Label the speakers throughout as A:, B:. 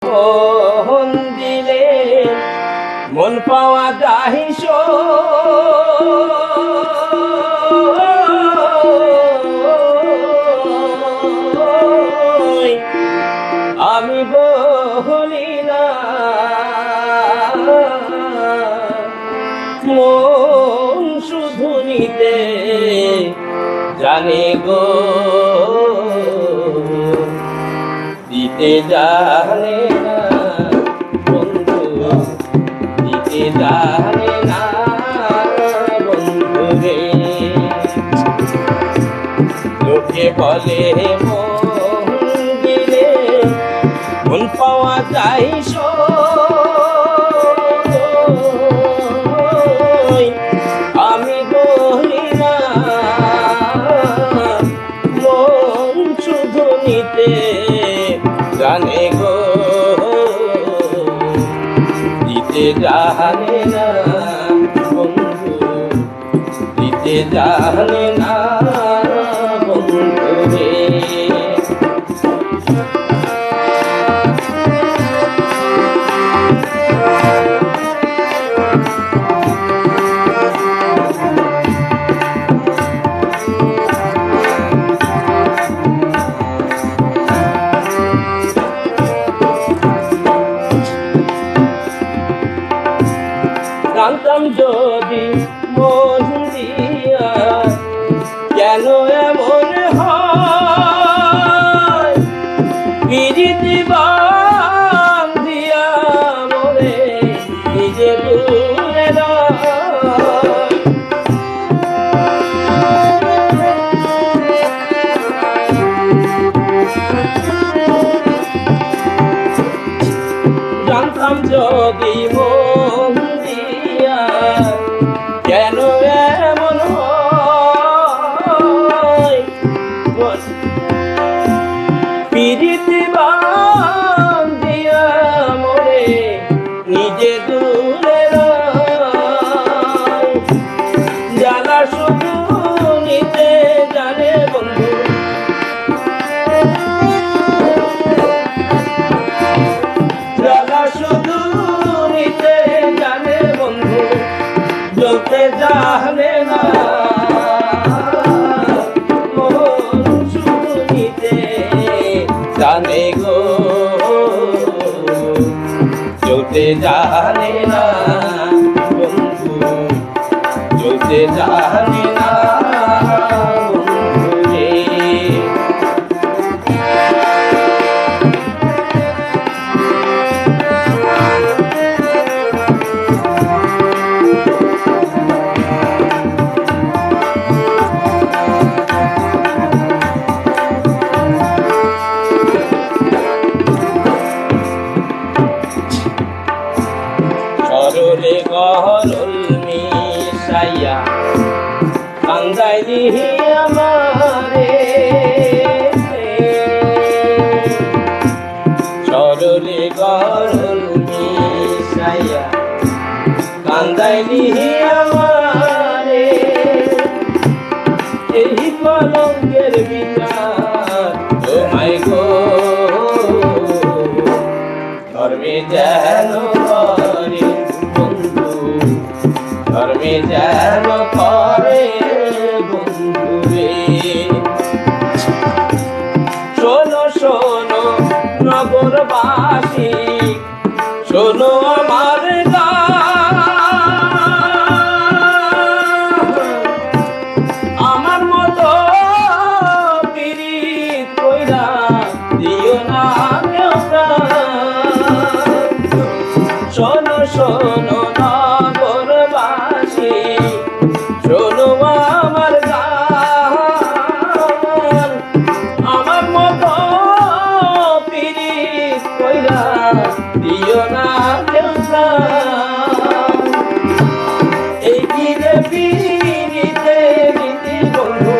A: মন দিলে মন পাওয়া যায় আমি বলি না মন শুধু নিতে জানে গো দিতে জানে না বন্ধু দিতে জানে না বন্ধু রে লোকে বলে মন দিলে মন পাওয়া যায় আমি বলি না মন শুধু নিতে জানে গো দিতে জানে না বন্ধু দিতে জানে না বন্ধু রে জানতাম যদি মন দিয়া কেন এমন হয় পিরিতি বান্ধিয়া মরে নিজে দূরে জানতাম যদি মন কেন এমন হয় পিরিতি বান্ধিয়া মরে নিজে দূরে জ্বালা শুধু নিতে জানে বন্ধু জ্বালা শুধু নিতে জানে বন্ধু জ্বলতে জানে না মন শুধু নিতে জানে গো জ্বলতে জানে না বন্ধু জ্বলতে জানে না বন্ধু রে সরলে গরল মিশাইয়া কান্দাইলি আমারে সরলে গরল মিশাইয়া কান্দাইলি আমারে এই কলঙ্কের বিচার তোমায় গো ধর্মে যেন করে বন্ধু ধর্মে যেন করে বন্ধু রে শোনো শোনো নগরবাসী শোনো আমার আমার মতো পীড়িত কইরা দিও না শোনো শোনো নগরবাসী শোনো আমার গান আমার মতো পীড়িত কইরা দিও না কেউ এই কি রে পীড়িতে রীতি বন্ধু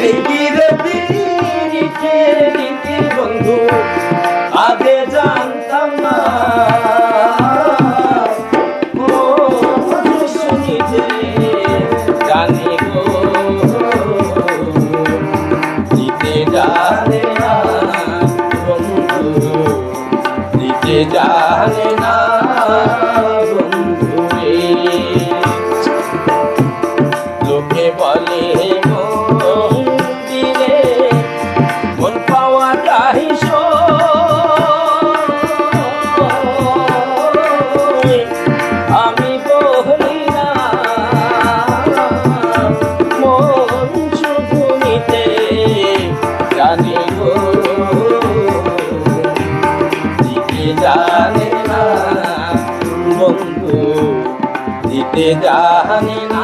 A: এই কি রে পীড়িতে রীতি বন্ধু আগে জানতাম না জানি গো জানে না বন্ধুরে। লোকে বলে মন্দিরে মন পাওয়া যায় আমি বলি না মন শুধু নিতে জানি গো, দিতে জানে না বন্ধু, দিতে জানে না।